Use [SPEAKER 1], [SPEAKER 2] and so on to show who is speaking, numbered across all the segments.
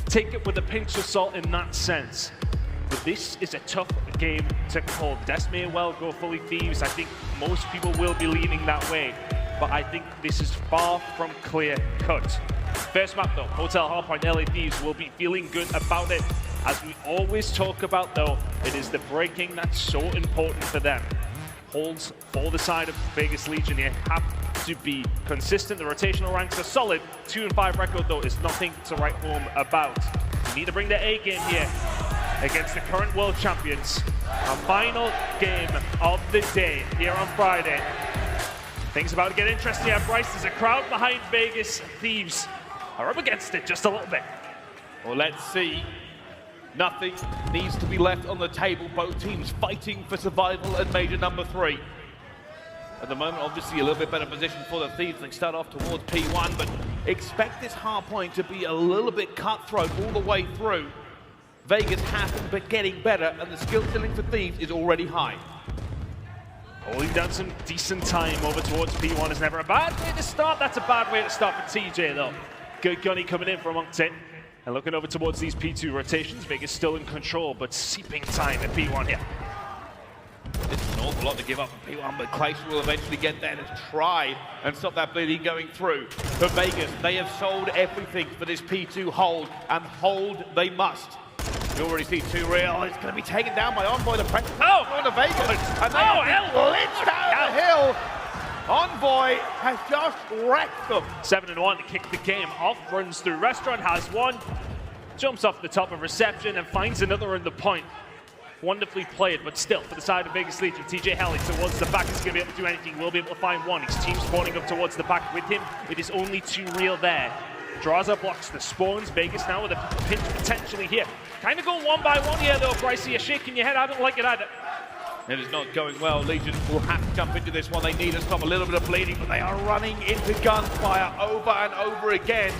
[SPEAKER 1] take it with a pinch of salt in that sense. But this is a tough game to call. Des may well go fully Thieves. I think most people will be leaning that way. But I think this is far from clear cut. First map though, Hotel Hardpoint, LA Thieves will be feeling good about it. As we always talk about though, it is the breaking that's so important for them. Holds for the side of Vegas Legion here have to be consistent. The rotational ranks are solid. 2-5 record though is nothing to write home about. You need to bring the A game here against the current world champions. Our final game of the day here on Friday. Things about to get interesting at Bryce. There's a crowd behind Vegas. Thieves are up against it just a little bit.
[SPEAKER 2] Well, let's see. Nothing needs to be left on the table. Both teams fighting for survival at major number 3. At the moment, obviously, a little bit better position for the Thieves. They start off towards P1, but expect this hard point to be a little bit cutthroat all the way through. Vegas has been getting better, and the skill ceiling for Thieves is already high.
[SPEAKER 1] Holding down some decent time over towards P1 is never a bad way to start. That's a bad way to start for TJ, though. Good gunny coming in from amongst it. And looking over towards these P2 rotations, Vegas still in control, but seeping time at P1 here.
[SPEAKER 2] This is an awful lot to give up for P1, but Clayson will eventually get there to try and stop that bleeding going through. For Vegas, they have sold everything for this P2 hold, and hold they must. You already see 2Real. It's going to be taken down by Envoy. The pressure going to Vegas. And they have been lynched down the hill. Envoy has just wrecked them.
[SPEAKER 1] 7-1 to kick the game off. Runs through Restaurant, has one. Jumps off the top of reception and finds another in the point. Wonderfully played, but still, for the side of Vegas Legion, TJ Helly towards the back is going to be able to do anything. Will be able to find one. His team spawning up towards the back with him. It is only 2Real there. Draza blocks the spawns. Vegas now with a pinch potentially here. Kind of going one by one here though, Brycey. You're shaking your head. I don't like it either.
[SPEAKER 2] It is not going well. Legion will have to jump into this one. They need to stop a little bit of bleeding, but they are running into gunfire over and over again.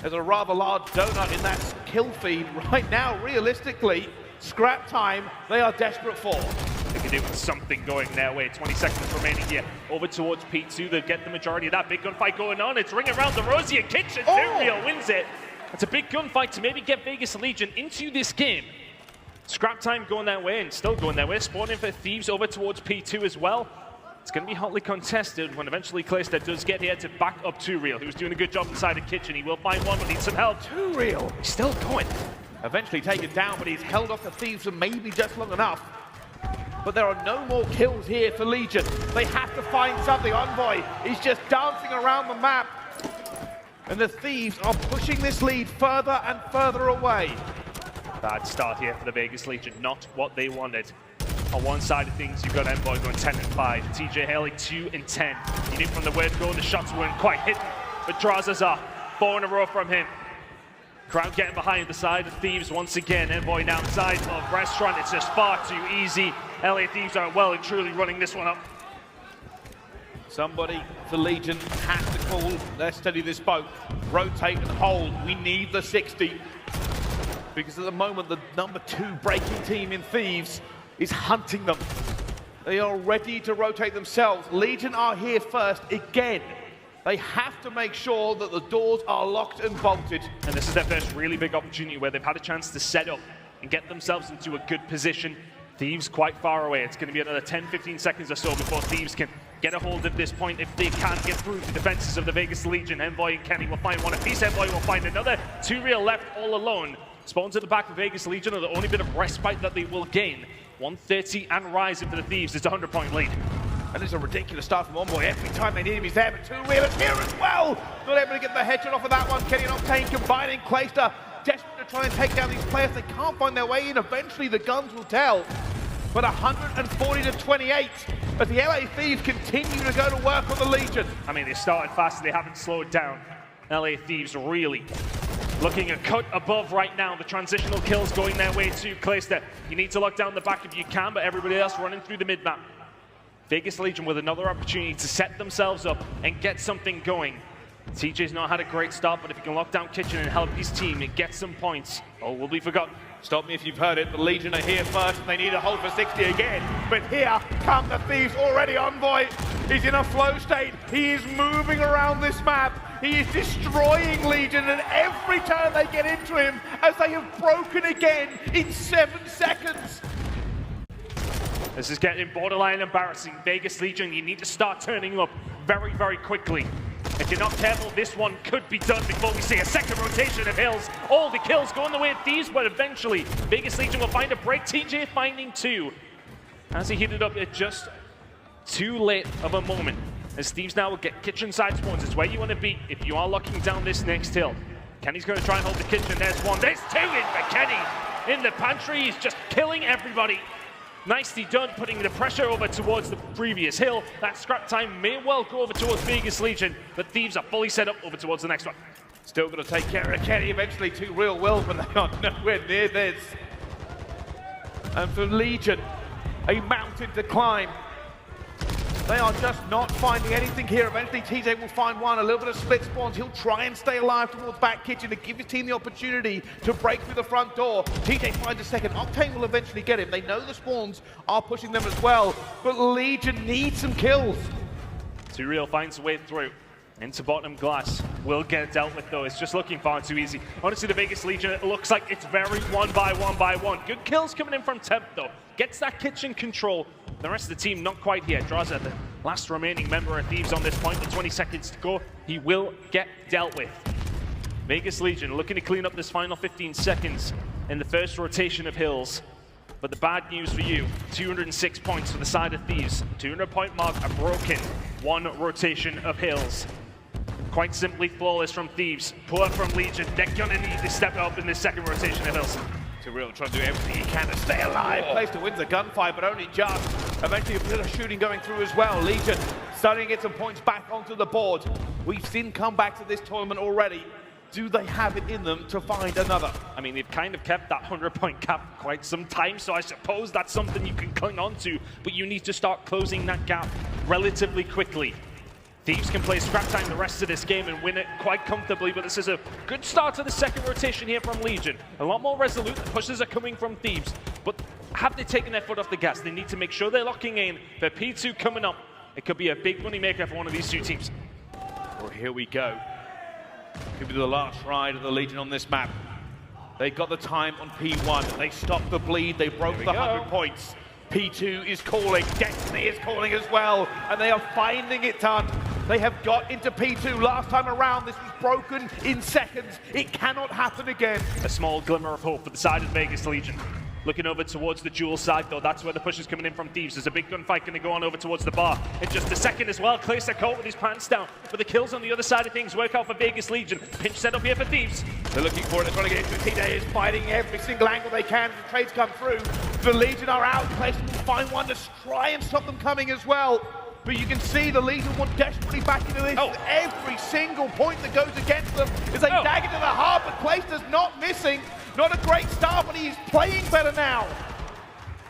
[SPEAKER 2] There's a rather large donut in that kill feed right now. Realistically, scrap time they are desperate for.
[SPEAKER 1] They can do with something going their way. 20 seconds remaining here. Over towards P2. They'll get the majority of that big gunfight going on. It's ring around the Rosie and Kitchen. 2Real wins it. It's a big gunfight to maybe get Vegas Legion into this game. Scrap time going their way and still going their way. Spawning for Thieves over towards P2 as well. It's going to be hotly contested when eventually Clayster does get here to back up 2Real, who's doing a good job inside the kitchen. He will find one, but needs some help.
[SPEAKER 2] 2Real.
[SPEAKER 1] He's still going.
[SPEAKER 2] Eventually taken down, but he's held off the Thieves for maybe just long enough. But there are no more kills here for Legion. They have to find something. Envoy is just dancing around the map. And the Thieves are pushing this lead further and further away.
[SPEAKER 1] Bad start here for the Vegas Legion. Not what they wanted. On one side of things, you've got Envoy going 10-5. TJ Haley 2-10. You knew from the word go, the shots weren't quite hitting. But Draza's up. 4 in a row from him. Crowd getting behind the side of Thieves once again. Envoy now inside of Restaurant. It's just far too easy. LA Thieves are well and truly running this one up.
[SPEAKER 2] Somebody for Legion has to call. Let's steady this boat. Rotate and hold. We need the 60. Because at the moment, the number 2 breaking team in Thieves is hunting them. They are ready to rotate themselves. Legion are here first again. They have to make sure that the doors are locked and bolted.
[SPEAKER 1] And this is their first really big opportunity where they've had a chance to set up and get themselves into a good position. Thieves quite far away. It's going to be another 10-15 seconds or so before Thieves can get a hold of this point. If they can't get through the defenses of the Vegas Legion, Envoy and Kenny will find one apiece. Envoy will find another. 2Real left all alone. Spawns at the back of Vegas Legion are the only bit of respite that they will gain. 130 and rising for the Thieves. It's a 100-point lead.
[SPEAKER 2] And it's a ridiculous start from Envoy. Every time they need him, he's there. But 2Real is here as well. Not able to get the headshot off of that one. Kenny and Octane combining. Clayster desperate to try and take down these players. They can't find their way in. Eventually, the guns will tell. But 140-28 as the LA Thieves continue to go to work on the Legion.
[SPEAKER 1] I mean, they started fast and they haven't slowed down. LA Thieves really looking a cut above right now. The transitional kills going their way too. Clayster, you need to lock down the back if you can, but everybody else running through the mid-map. Vegas Legion with another opportunity to set themselves up and get something going. TJ's not had a great start, but if he can lock down Kitchen and help his team and get some points, all will be forgotten.
[SPEAKER 2] Stop me if you've heard it, the Legion are here first and they need to hold for 60 again. But here come the Thieves already. Envoy is in a flow state. He is moving around this map. He is destroying Legion, and every turn they get into him, as they have broken again in 7 seconds.
[SPEAKER 1] This is getting borderline embarrassing. Vegas Legion, you need to start turning up very, very quickly. If you're not careful, this one could be done before we see a second rotation of Hills. All the kills going the way of Thieves, but eventually Vegas Legion will find a break. TJ finding 2. As he heated up at just too late of a moment. As Thieves now will get kitchen side spawns. It's where you want to be if you are locking down this next hill. Kenny's going to try and hold the kitchen. There's 1. There's 2 in for Kenny. In the pantry, he's just killing everybody. Nicely done, putting the pressure over towards the previous hill. That scrap time may well go over towards Vegas Legion, but Thieves are fully set up over towards the next one.
[SPEAKER 2] Still going to take care of Kenny eventually. 2 real will, but they are nowhere near this. And for Legion, a mountain to climb. They are just not finding anything here. Eventually, TJ will find 1, a little bit of split spawns. He'll try and stay alive towards back kitchen to give his team the opportunity to break through the front door. TJ finds a second. Octane will eventually get him. They know the spawns are pushing them as well, but Legion needs some kills.
[SPEAKER 1] Real finds a way through into bottom glass. Will get dealt with though. It's just looking far too easy. Honestly, the Vegas Legion, it looks like it's very one by one. Good kills coming in from Temp though. Gets that kitchen control. The rest of the team not quite here. Draws at the last remaining member of Thieves on this point with 20 seconds to go. He will get dealt with. Vegas Legion looking to clean up this final 15 seconds in the first rotation of Hills. But the bad news for you, 206 points for the side of Thieves. 200-point mark, a broken 1 rotation of Hills. Quite simply flawless from Thieves. Poor from Legion. They're gonna need to step up in this second rotation of Hills.
[SPEAKER 2] Real trying to do everything he can to stay alive. Place to win the gunfight, but only just. Eventually a bit of shooting going through as well. Legion starting to get some points back onto the board. We've seen comebacks of this tournament already. Do they have it in them to find another?
[SPEAKER 1] I mean, they've kind of kept that 100-point cap for quite some time, so I suppose that's something you can cling on to, but you need to start closing that gap relatively quickly. Thieves can play scrap time the rest of this game and win it quite comfortably, but this is a good start to the second rotation here from Legion. A lot more resolute, the pushes are coming from Thieves, but have they taken their foot off the gas? They need to make sure they're locking in for P2 coming up. It could be a big money maker for one of these 2 teams.
[SPEAKER 2] Well, here we go. Could be the last ride of the Legion on this map. They got the time on P1. They stopped the bleed. They broke the 100 points. P2 is calling. Destiny is calling as well. And they are finding it done. They have got into P2 last time around. This was broken in seconds. It cannot happen again.
[SPEAKER 1] A small glimmer of hope for the side of Vegas Legion. Looking over towards the dual side, though. That's where the push is coming in from Thieves. There's a big gunfight going to go on over towards the bar in just a second as well. Clayster caught with his pants down. But the kills on the other side of things work out for Vegas Legion. Pinch set up here for Thieves.
[SPEAKER 2] They're looking for it. They're trying to get into it. TJ is fighting every single angle they can as the trades come through. The Legion are out. Clayster will find 1 to try and stop them coming as well. But you can see the Legion want desperately back into this. Every single point that goes against them is a dagger to the heart, but Clayster's not missing. Not a great start, but he's playing better now.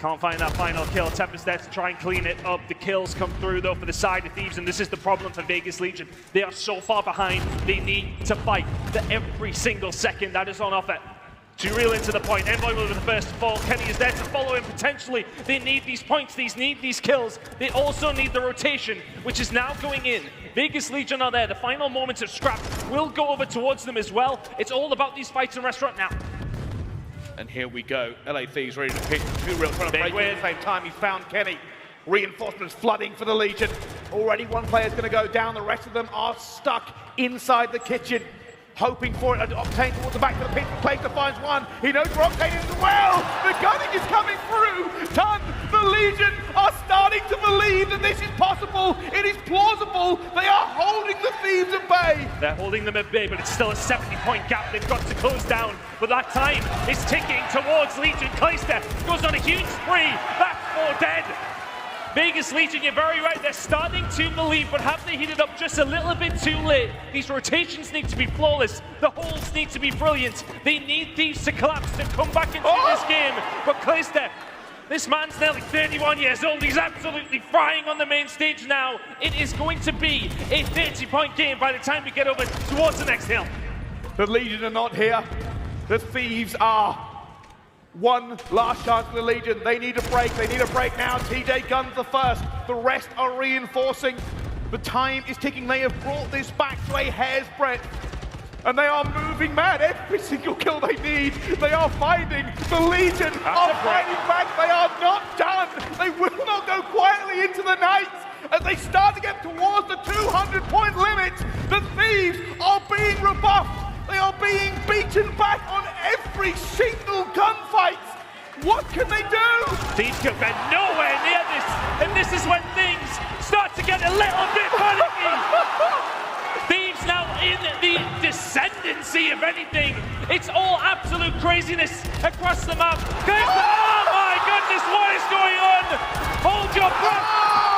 [SPEAKER 1] Can't find that final kill. Tempest there to try and clean it up. The kills come through, though, for the side of Thieves, and this is the problem for Vegas Legion. They are so far behind. They need to fight for every single second that is on offer. To reel into the point. Envoy will be the first to fall. Kenny is there to follow him potentially. They need these points. They need these kills. They also need the rotation, which is now going in. Vegas Legion are there. The final moments of scrap will go over towards them as well. It's all about these fights in restaurant now.
[SPEAKER 2] And here we go. LA Thieves ready to pitch. 2 real trying to break in at the same time. He found Kenny. Reinforcements flooding for the Legion. Already 1 player's going to go down. The rest of them are stuck inside the kitchen. Hoping for it. Octane towards the back of the pit. Clayster finds 1. He knows where Octane is as well. The gunning is coming through. Done. The Legion are starting to believe that this is possible. It is plausible. They are holding the Thieves at bay.
[SPEAKER 1] They're holding them at bay, but it's still a 70-point gap they've got to close down. But that time is ticking towards Legion. Clayster goes on a huge spree. That's 4 dead. Vegas Legion, you're very right. They're starting to believe, but have they heated up just a little bit too late? These rotations need to be flawless. The holes need to be brilliant. They need Thieves to collapse to come back into this game. But Clayster, this man's nearly 31 years old. He's absolutely frying on the main stage now. It is going to be a 30-point game by the time we get over towards the next hill.
[SPEAKER 2] The Legion are not here. The Thieves are. 1 last chance for the Legion. They need a break. They need a break now. TJ guns the first. The rest are reinforcing. The time is ticking. They have brought this back to a hair's breadth. And they are moving mad. Every single kill they need, they are finding. The Legion are fighting back. They are not done. They will not go quietly into the night. As they start to get towards the 200-point limit, the Thieves are being rebuffed. They are being beaten back on every single gunfight. What can they do?
[SPEAKER 1] Thieves could get nowhere near this, and this is when things start to get a little bit panicky. Thieves now in the descendancy, if anything. It's all absolute craziness across the map. Oh my goodness, what is going on? Hold your breath.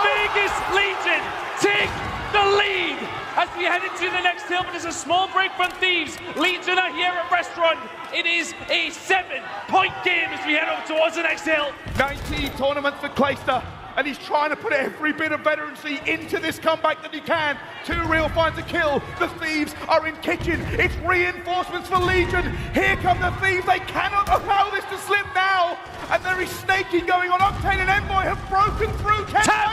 [SPEAKER 1] Vegas Legion take the lead as we head into the next hill, but there's a small break from Thieves. Legion are here at Restaurant. It is a 7-point game as we head over towards the next hill.
[SPEAKER 2] 19 tournaments for Clayster, and he's trying to put every bit of veterancy into this comeback that he can. 2 real finds a kill. The Thieves are in kitchen. It's reinforcements for Legion. Here come the Thieves. They cannot allow this to slip now. And there is snaking going on. Octane and Envoy have broken through. Ken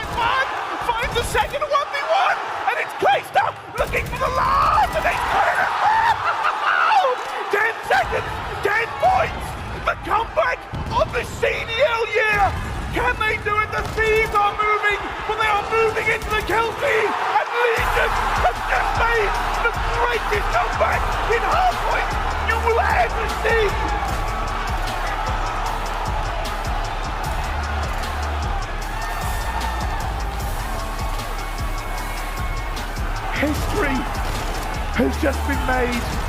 [SPEAKER 2] finds the second 1v1. And it's Clayster looking for the last. And they put it out. 10 seconds, 10 points. The comeback of the CDL year. Can they do it? The Thieves are moving, but they are moving into the kill feed. And Legion have just made the greatest comeback in hardpoint you will ever see. History has just been made.